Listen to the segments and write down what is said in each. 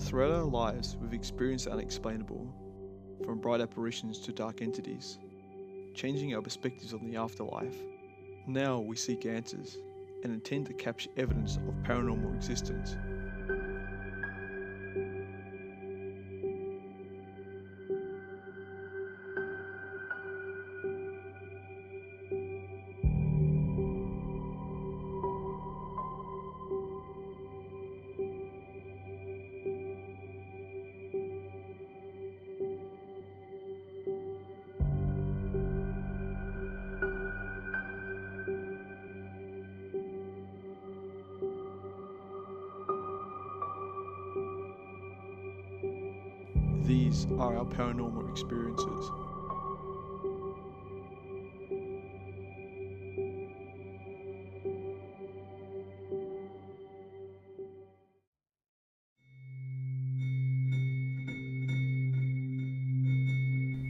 Throughout our lives, we've experienced the unexplainable, from bright apparitions to dark entities, changing our perspectives on the afterlife. Now we seek answers and intend to capture evidence of paranormal existence. These are our paranormal experiences.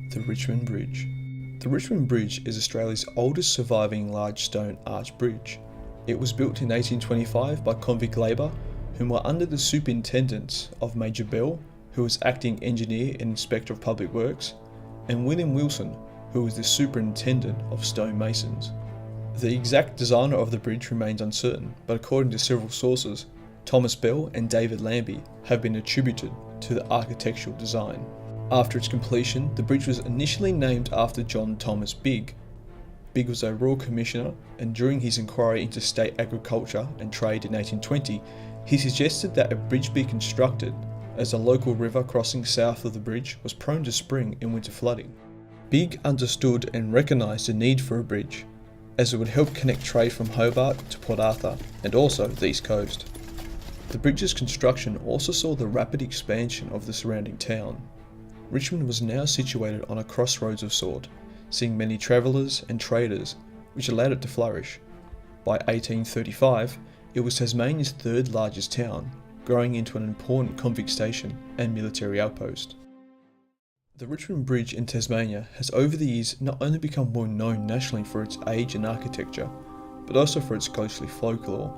The Richmond Bridge. The Richmond Bridge is Australia's oldest surviving large stone arch bridge. It was built in 1825 by convict labour whom were under the superintendence of Major Bell, who was acting engineer and inspector of public works, and William Wilson, who was the superintendent of stonemasons. The exact designer of the bridge remains uncertain, but according to several sources, Thomas Bell and David Lambie have been attributed to the architectural design. After its completion, the bridge was initially named after John Thomas Bigg. Bigg was a royal commissioner, and during his inquiry into state agriculture and trade in 1820, he suggested that a bridge be constructed, as a local river crossing south of the bridge was prone to spring and winter flooding. Bigg understood and recognised the need for a bridge, as it would help connect trade from Hobart to Port Arthur and also the East Coast. The bridge's construction also saw the rapid expansion of the surrounding town. Richmond was now situated on a crossroads of sort, seeing many travellers and traders, which allowed it to flourish. By 1835, it was Tasmania's third largest town, growing into an important convict station and military outpost. The Richmond Bridge in Tasmania has over the years not only become well known nationally for its age and architecture, but also for its ghostly folklore.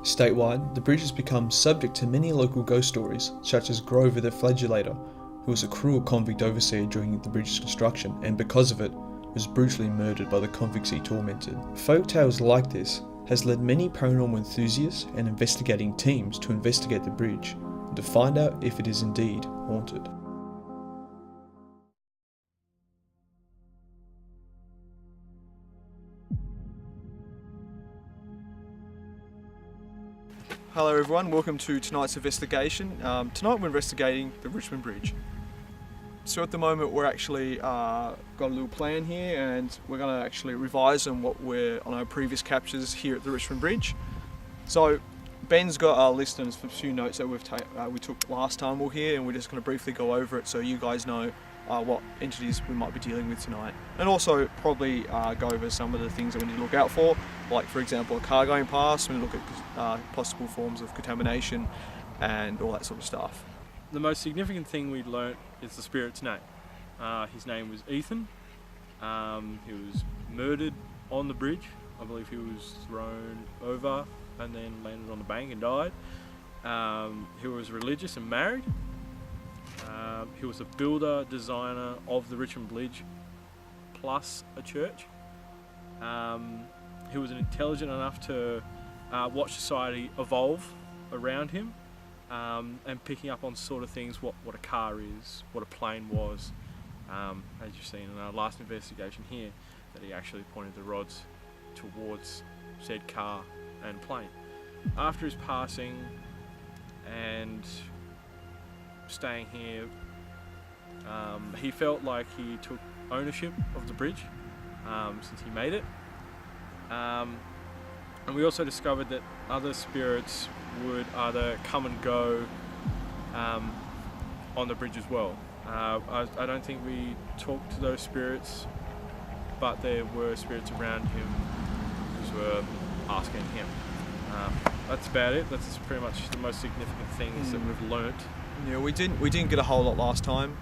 Statewide, the bridge has become subject to many local ghost stories, such as Grover the Flagellator, who was a cruel convict overseer during the bridge's construction and because of it, was brutally murdered by the convicts he tormented. Folk tales like this has led many paranormal enthusiasts and investigating teams to investigate the bridge and to find out if it is indeed haunted. Hello everyone, welcome to tonight's investigation. Tonight we're investigating the Richmond Bridge. So at the moment we're actually got a little plan here, and we're going to actually revise on what we're on our previous captures here at the Richmond Bridge. So Ben's got a list and a few notes that we took last time we were here, and we're just going to briefly go over it so you guys know what entities we might be dealing with tonight, and also probably go over some of the things that we need to look out for, like for example a car going past. We look at possible forms of contamination and all that sort of stuff. The most significant thing we learnt is the spirit's name. His name was Ethan. He was murdered on the bridge. I believe he was thrown over and then landed on the bank and died. He was religious and married. He was a builder, designer of the Richmond Bridge, plus a church. He was intelligent enough to watch society evolve around him. And picking up on sort of things, what a car is, what a plane was, as you've seen in our last investigation here, that he actually pointed the rods towards said car and plane. After his passing and staying here, he felt like he took ownership of the bridge since he made it. And we also discovered that other spirits would either come and go on the bridge as well. I don't think we talked to those spirits, but there were spirits around him who were asking him. That's about it. That's pretty much the most significant things that we've learnt. Yeah, we didn't get a whole lot last time.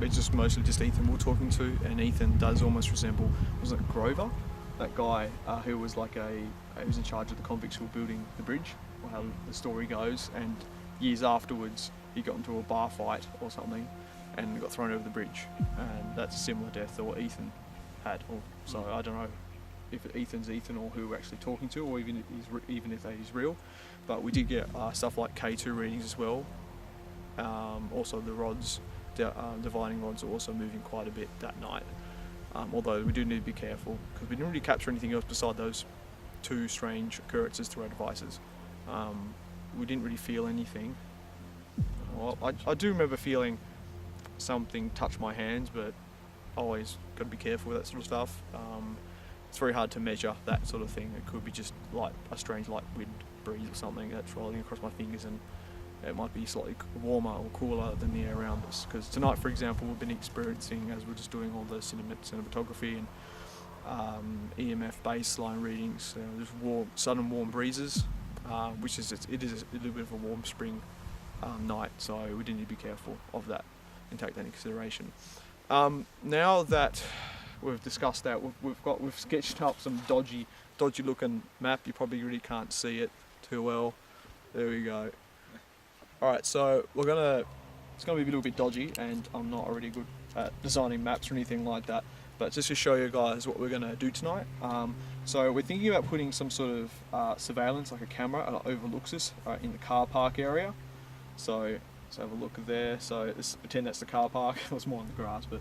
It's just mostly just Ethan we were talking to, and Ethan does almost resemble, wasn't it Grover? That guy who was like he was in charge of the convicts who were building the bridge, or how the story goes, and years afterwards he got into a bar fight or something and got thrown over the bridge, and that's a similar death to what Ethan had. So I don't know if Ethan's Ethan or who we're actually talking to, or even if that is real. But we did get stuff like K2 readings as well. Also the rods, dividing rods, are also moving quite a bit that night. Although we do need to be careful because we didn't really capture anything else beside those two strange occurrences through our devices. We didn't really feel anything. Well, I do remember feeling something touch my hands, but always got to be careful with that sort of stuff. It's very hard to measure that sort of thing. It could be just like a strange light wind breeze or something that's rolling across my fingers, and it might be slightly warmer or cooler than the air around us. Because tonight, for example, we've been experiencing, as we're just doing all the cinematography and EMF baseline readings, just sudden warm breezes, which is it is a little bit of a warm spring night, so we do need to be careful of that and take that into consideration. Now that we've discussed that, we've sketched up some dodgy looking map. You probably really can't see it too well. There we go. Alright, so it's gonna be a little bit dodgy, and I'm not already good at designing maps or anything like that, but just to show you guys what we're gonna do tonight. So we're thinking about putting some sort of surveillance, like a camera that overlooks us in the car park area. So let's have a look there. So let's pretend that's the car park. It was more on the grass, but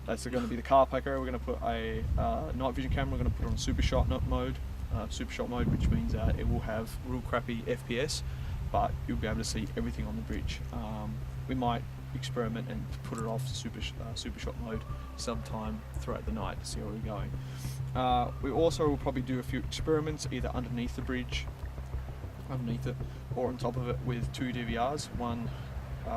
that's going to be the car park area. We're going to put a night vision camera. We're going to put it on super shot mode, which means that it will have real crappy FPS, but you'll be able to see everything on the bridge. We might experiment and put it off super shot mode sometime throughout the night to see where we're going. We also will probably do a few experiments either underneath the bridge, underneath it, or on top of it with two DVRs, one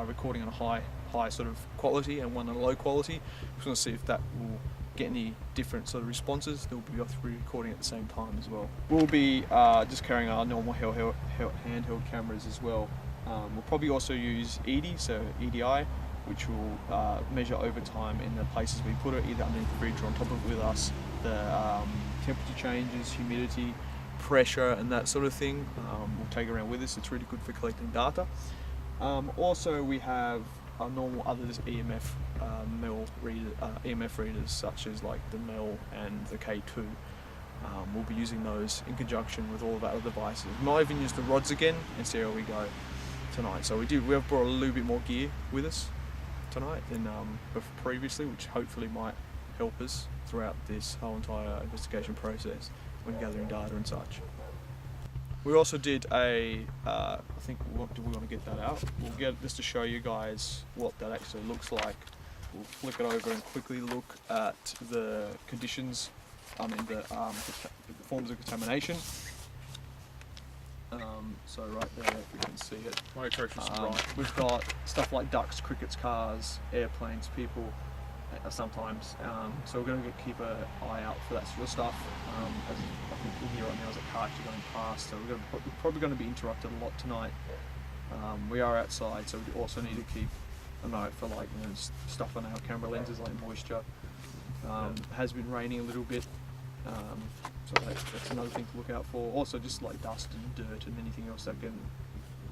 recording on a high sort of quality and one on a low quality. We're going to see if that will get any different sort of responses. They'll be both recording at the same time as well. We'll be just carrying our normal handheld cameras as well. We'll probably also use EDI, so EDI, which will measure over time in the places we put it, either underneath the bridge or on top of it with us, the temperature changes, humidity, pressure and that sort of thing. We'll take it around with us. It's really good for collecting data. Also we have our normal others EMF EMF readers, such as like the MEL and the K2. We'll be using those in conjunction with all of our other devices. We might even use the rods again and see how we go tonight. So we have brought a little bit more gear with us tonight than previously, which hopefully might help us throughout this whole entire investigation process when gathering data and such. We also did I think, do we want to get that out? We'll get this to show you guys what that actually looks like. We'll flick it over and quickly look at the conditions, the forms of contamination. So right there, if we can see it. My correction's right. We've got stuff like ducks, crickets, cars, airplanes, people, sometimes. So we're going to keep an eye out for that sort of stuff. As I think in here right now is a car actually going past, so we're probably going to be interrupted a lot tonight. We are outside, so we also need to keep an eye out for like stuff on our camera lenses, like moisture. Has been raining a little bit, so that's another thing to look out for. Also, just like dust and dirt and anything else that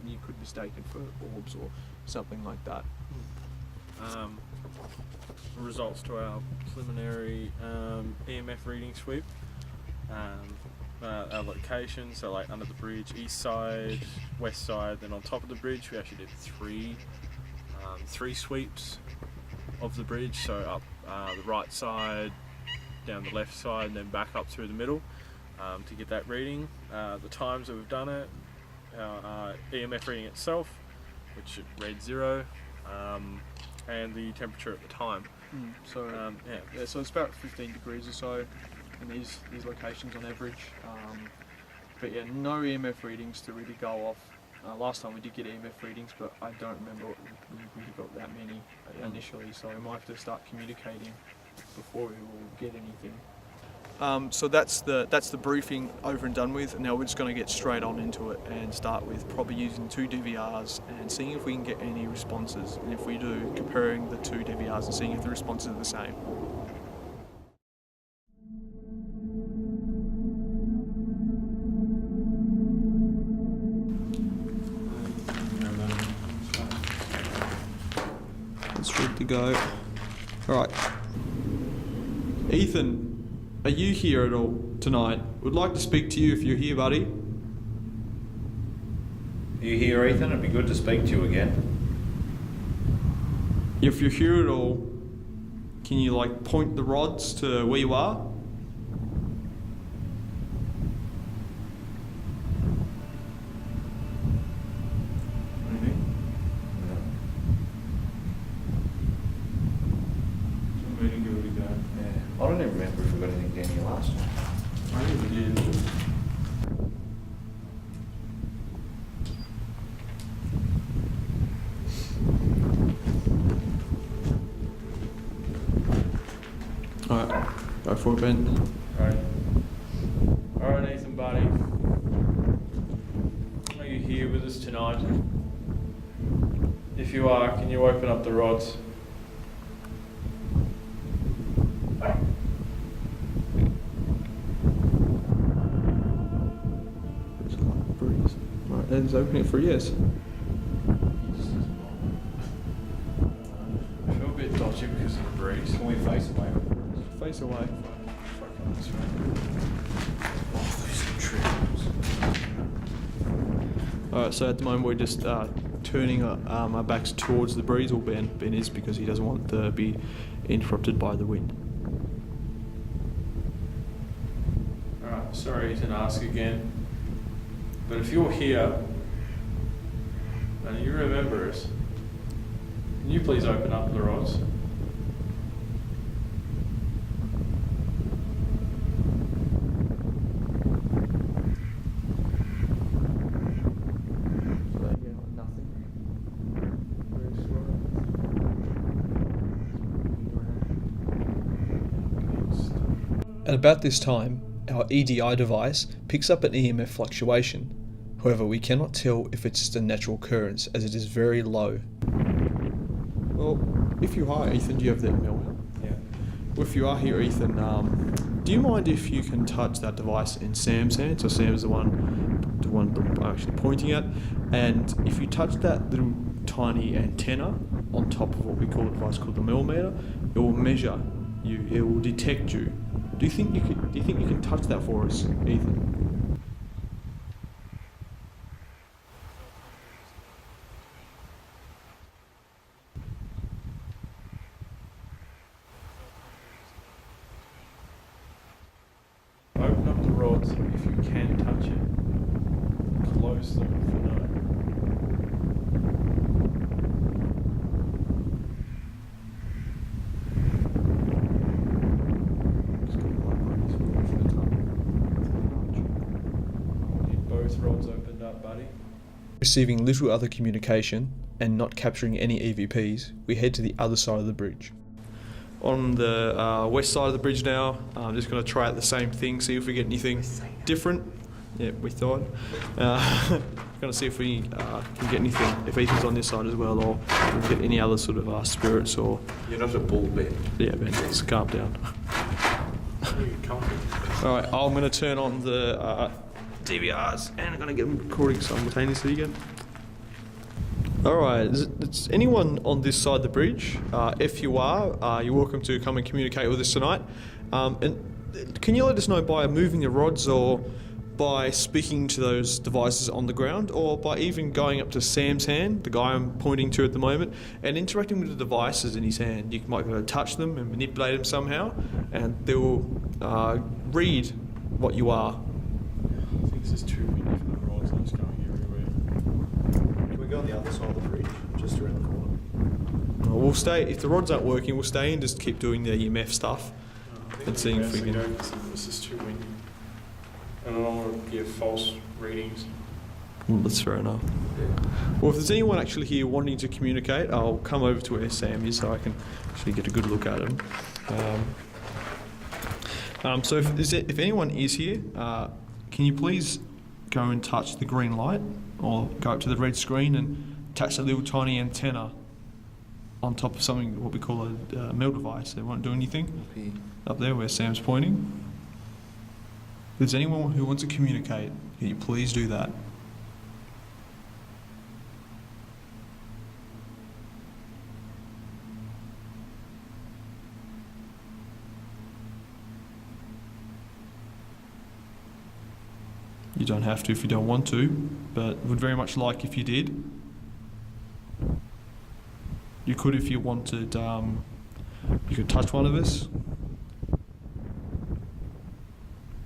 you could mistake it for orbs or something like that. Results to our preliminary EMF reading sweep. Our location, so like under the bridge, east side, west side, then on top of the bridge, we actually did three sweeps of the bridge, so up the right side, down the left side, and then back up through the middle to get that reading. The times that we've done it, our EMF reading itself, which read 0, and the temperature at the time. So so it's about 15 degrees or so in these locations on average. But yeah, no EMF readings to really go off. Last time we did get EMF readings, but I don't remember we got that many initially, so we might have to start communicating before we will get anything. So that's the briefing over and done with. Now we're just going to get straight on into it and start with probably using 2 DVRs and seeing if we can get any responses, and if we do, comparing the 2 DVRs and seeing if the responses are the same. That's good to go. Alright. Ethan, are you here at all tonight? Would like to speak to you if you're here, buddy. Are you here, Ethan? It'd be good to speak to you again. If you're here at all, can you point the rods to where you are? Anything? No. Give it a go. Yeah. I don't even remember if we got anything down here last time. I think we did. Alright, go for it, Ben. Alright, Ethan, buddy. Are you here with us tonight? If you are, can you open up the rods? Breeze. Right, Ed's opening it for a yes. I feel a bit dodgy because of the breeze. Can we face away? Face away. Alright, so at the moment we're just turning our backs towards the breeze, or Ben is, because he doesn't want to be interrupted by the wind. Alright, sorry to ask again, but if you're here and you remember us, can you please open up the rods? At about this time, our EDI device picks up an EMF fluctuation. However, we cannot tell if it's just a natural occurrence as it is very low. Well, if you are, Ethan, do you have that, Melvin? Yeah. Well, if you are here, Ethan, do you mind if you can touch that device in Sam's hand? So Sam's the one I'm actually pointing at. And if you touch that little tiny antenna on top of what we call a device called the millimeter, it will measure you. It will detect you. Do you think you can touch that for us, Ethan? Open up the rods if you can touch it. Close them for no. Need both rods opened up, buddy. Receiving little other communication and not capturing any EVPs, we head to the other side of the bridge. On the west side of the bridge now, I'm just going to try out the same thing, see if we get anything different. Yeah, we thought. Going to see if we can get anything, if Ethan's on this side as well, or if we can get any other sort of spirits or... You're not a bull, Ben. Yeah, Ben, just calm down. Alright, I'm going to turn on the DVRs and I'm going to get them recording simultaneously again. Alright, is anyone on this side of the bridge? If you are, you're welcome to come and communicate with us tonight. And can you let us know by moving the rods, or by speaking to those devices on the ground, or by even going up to Sam's hand, the guy I'm pointing to at the moment, and interacting with the devices in his hand? You might be able to touch them and manipulate them somehow, and they will read what you are. I think this is too windy for the rods, I'm just going everywhere. Can we go on the other side of the bridge, just around the corner? We'll stay, if the rods aren't working, we'll stay and just keep doing the EMF stuff. And seeing if we can... This is too windy. And I don't want to give false readings. Well, that's fair enough. Well, if there's anyone actually here wanting to communicate, I'll come over to where Sam is so I can actually get a good look at him. So if anyone is here, can you please go and touch the green light, or go up to the red screen and attach a little tiny antenna on top of something, what we call a mill device. They won't do anything. Up there where Sam's pointing. If there's anyone who wants to communicate, can you please do that? You don't have to if you don't want to, but would very much like if you did. You could if you wanted, you could touch one of us.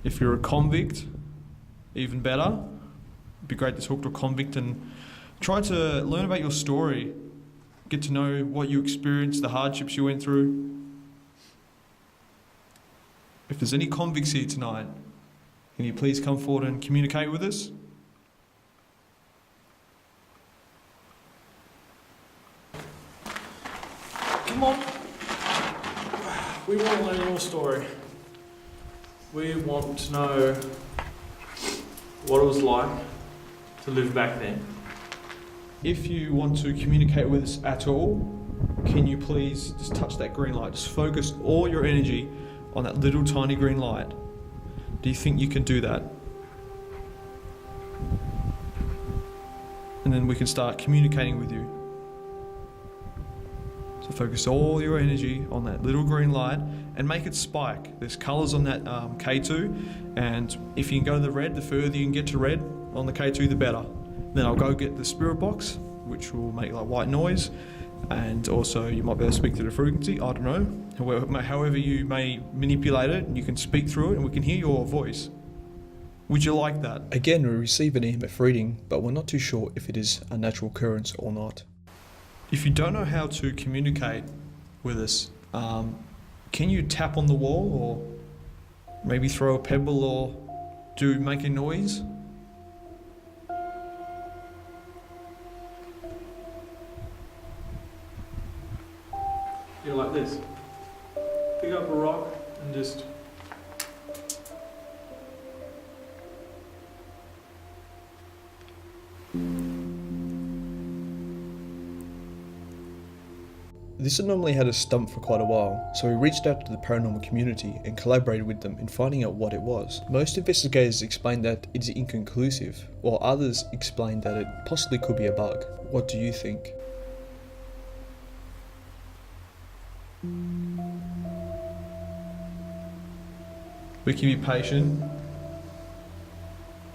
If you're a convict, even better. It'd be great to talk to a convict and try to learn about your story. Get to know what you experienced, the hardships you went through. If there's any convicts here tonight, can you please come forward and communicate with us? Come on. We want to learn your story. We want to know what it was like to live back then. If you want to communicate with us at all, can you please just touch that green light? Just focus all your energy on that little tiny green light. Do you think you can do that? And then we can start communicating with you. So focus all your energy on that little green light and make it spike. There's colours on that K2, and if you can go to the red, the further you can get to red on the K2, the better. Then I'll go get the spirit box, which will make like white noise, and also you might be able to speak to the frequency, I don't know. However you may manipulate it, you can speak through it and we can hear your voice. Would you like that? Again, we receive an EMF reading, but we're not too sure if it is a natural occurrence or not. If you don't know how to communicate with us, can you tap on the wall or maybe throw a pebble or make a noise? Yeah, like this. Pick up a rock and just... This anomaly had us stumped for quite a while, so we reached out to the paranormal community and collaborated with them in finding out what it was. Most investigators explained that it is inconclusive, while others explained that it possibly could be a bug. What do you think? We can be patient,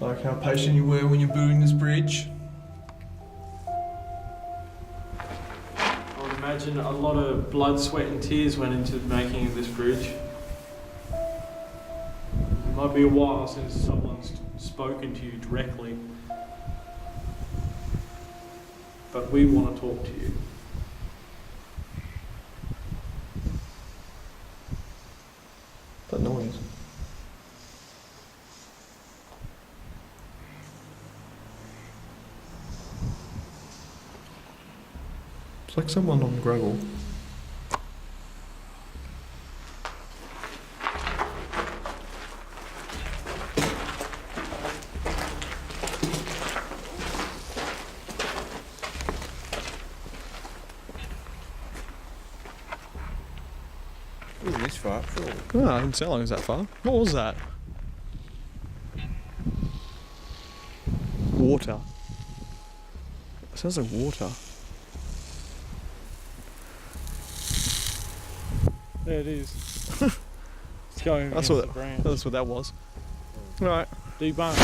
like how patient you were when you're building this bridge. I would imagine a lot of blood, sweat and tears went into making this bridge. It might be a while since someone's spoken to you directly, but we want to talk to you. That noise. It's like someone on gravel. Ooh, this far, sure. Oh, I didn't sound like it was that far. What was that? Water. It sounds like water. There it is. It's going That's against what, the branch. that's what that was. Alright. Debunk.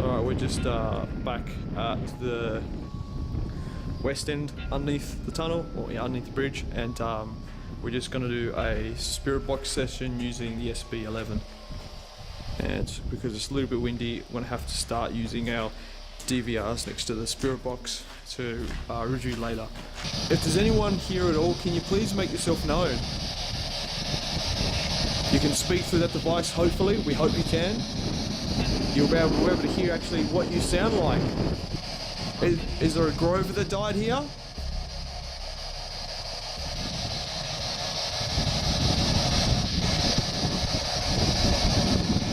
Alright, we're just back at the west end underneath the tunnel, or yeah, underneath the bridge, and we're just going to do a spirit box session using the SB11. And because it's a little bit windy, we're going to have to start using our DVRs next to the spirit box to review later. If there's anyone here at all, can you please make yourself known? You can speak through that device, hopefully. We hope you can. You'll be able to hear actually what you sound like. Is there a Grover that died here?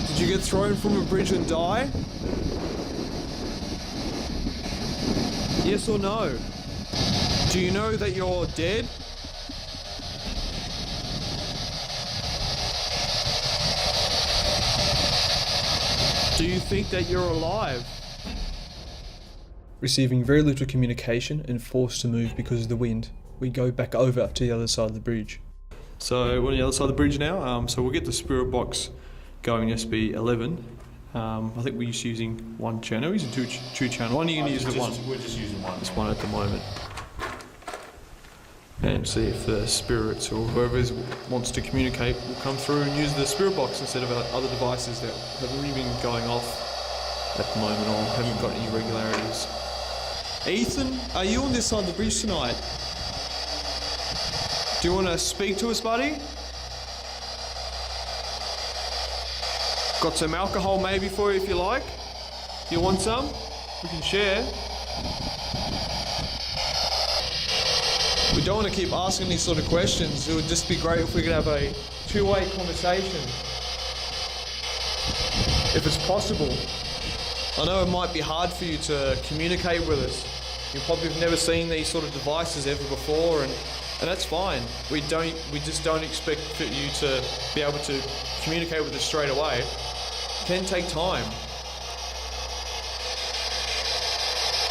Did you get thrown from a bridge and die? Yes or no? Do you know that you're dead? Do you think that you're alive? Receiving very little communication and forced to move because of the wind, we go back over to the other side of the bridge. So we're on the other side of the bridge now, so we'll get the spirit box going SB11. I think we're just using one channel. Is it two channel? One, you're going to use the one. We're just using one. This one at the moment. And see if the spirits or whoever wants to communicate will come through and use the spirit box instead of other devices that have already been going off at the moment or haven't got any regularities. Ethan, are you on this side of the bridge tonight? Do you want to speak to us, buddy? Got some alcohol maybe for you if you like. Do you want some? We can share. We don't want to keep asking these sort of questions. It would just be great if we could have a two-way conversation. If it's possible. I know it might be hard for you to communicate with us. You probably have never seen these sort of devices ever before, and that's fine. We just don't expect for you to be able to communicate with us straight away. It can take time.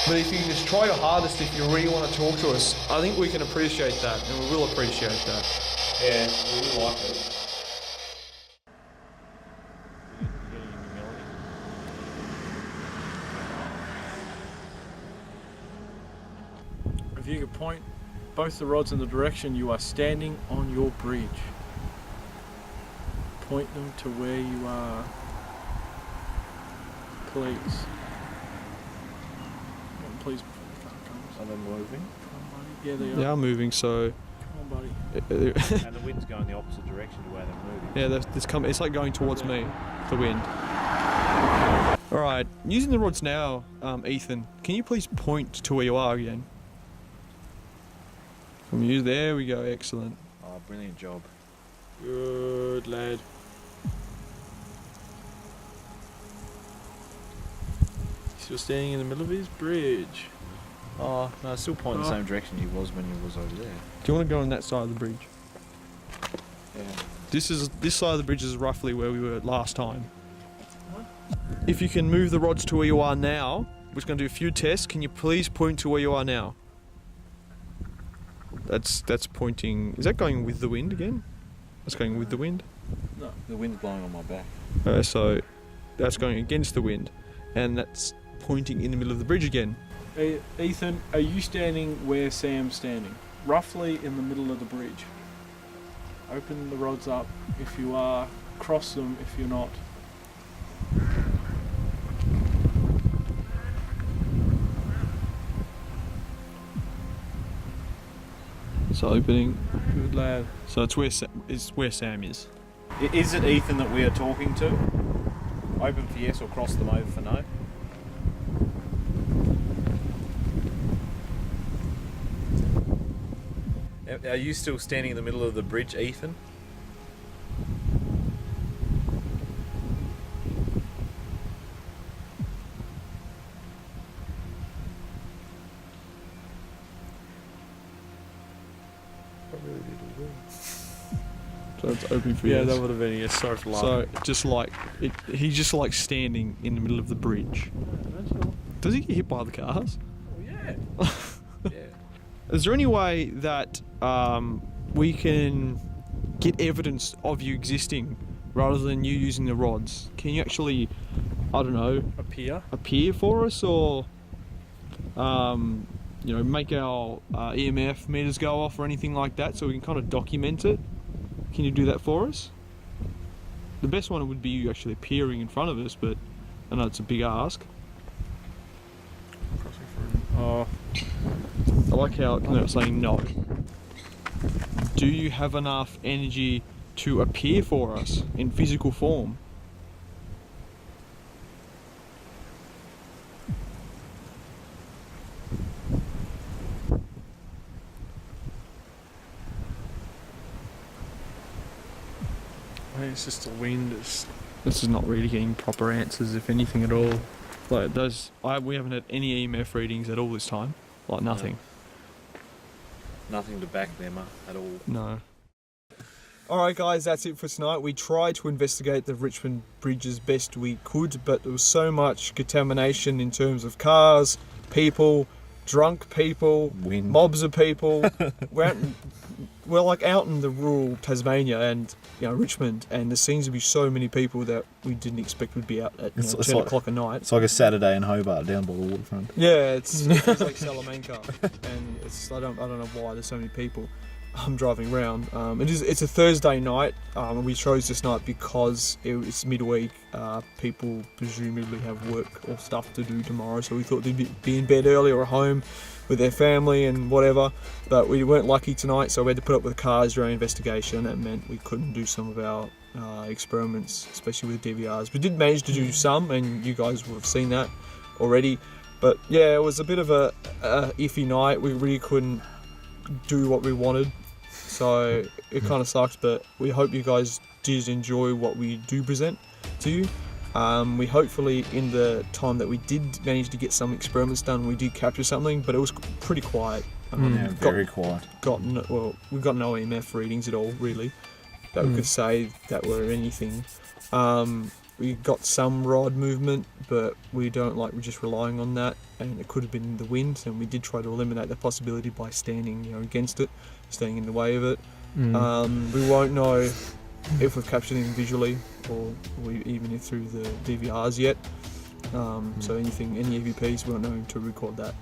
But if you can just try your hardest, if you really want to talk to us, I think we can appreciate that, and we will appreciate that. Yeah, we really like it. If you could point both the rods in the direction you are standing on your bridge. Point them to where you are. Please. Please before the car comes. Are they moving? Come on, buddy. Yeah, they are. They are moving, so... Come on, buddy. And the wind's going the opposite direction to where they're moving. Yeah, it's like going towards me, the wind. Alright, using the rods now, Ethan, can you please point to where you are again? From you, there we go, excellent. Oh, brilliant job. Good lad. Still standing in the middle of his bridge. Oh, no, still pointing the same direction he was when he was over there. Do you want to go on that side of the bridge? Yeah. This side of the bridge is roughly where we were last time. If you can move the rods to where you are now, we're just going to do a few tests. Can you please point to where you are now? That's pointing. Is that going with the wind again? That's going with the wind. No, the wind's blowing on my back. So that's going against the wind, and that's pointing in the middle of the bridge again. Hey, Ethan, are you standing where Sam's standing? Roughly in the middle of the bridge. Open the rods up if you are. Cross them if you're not. It's opening. Good lad. So it's where Sam is. Is it Ethan that we are talking to? Open for yes or cross them over for no? Are you still standing in the middle of the bridge, Ethan? So it's open for Yeah, yes. that would have been a yes. Sorry for laughing. So just like he's just like standing in the middle of the bridge. Does he get hit by the cars? Oh, yeah. Yeah. Is there any way that we can get evidence of you existing rather than you using the rods? Can you actually, I don't know, appear for us, or make our EMF meters go off or anything like that, so we can kind of document it? Can you do that for us? The best one would be you actually appearing in front of us, but I know it's a big ask. Oh. I like how they're saying no. Do you have enough energy to appear for us in physical form? I think it's just the wind. This is not really getting proper answers, if anything at all. Like we haven't had any EMF readings at all this time. Like nothing. No. Nothing to back them up at all. No. Alright guys, that's it for tonight. We tried to investigate the Richmond Bridge as best we could, but there was so much contamination in terms of cars, people, drunk people, Wind. mobs of people. We're like out in the rural Tasmania and Richmond, and there seems to be so many people that we didn't expect would be out at 10 o'clock at night. It's like a Saturday in Hobart down by the waterfront. Yeah, it's like Salamanca, and I don't know why there's so many people. I'm driving around. It's a Thursday night. We chose this night because it's midweek. People presumably have work or stuff to do tomorrow, so we thought they'd be in bed early or at home with their family and whatever. But we weren't lucky tonight, so we had to put up with cars during investigation. That meant we couldn't do some of our experiments, especially with DVRs. We did manage to do some, and you guys will have seen that already. But yeah, it was a bit of a iffy night. We really couldn't do what we wanted, so it kind of sucks, but we hope you guys did enjoy what we do present to you. We hopefully, in the time that we did manage to get some experiments done, we did capture something, but it was pretty quiet. Very quiet. We got no EMF readings at all, really, that we could say that were anything. We got some rod movement, but we're just relying on that, and it could have been the wind, and we did try to eliminate that possibility by standing against it, staying in the way of it. We won't know if we've captured anything visually or even if through the DVRs yet. So any EVPs, we won't know to record that.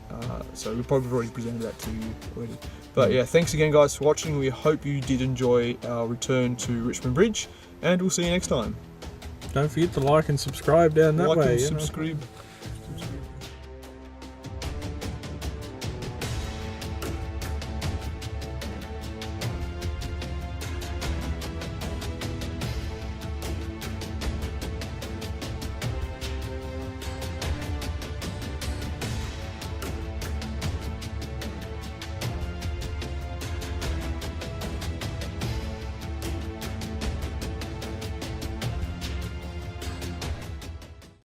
So we probably already presented that to you already. But yeah, thanks again guys for watching. We hope you did enjoy our return to Richmond Bridge, and we'll see you next time. Don't forget to like and subscribe down that way. Like and subscribe.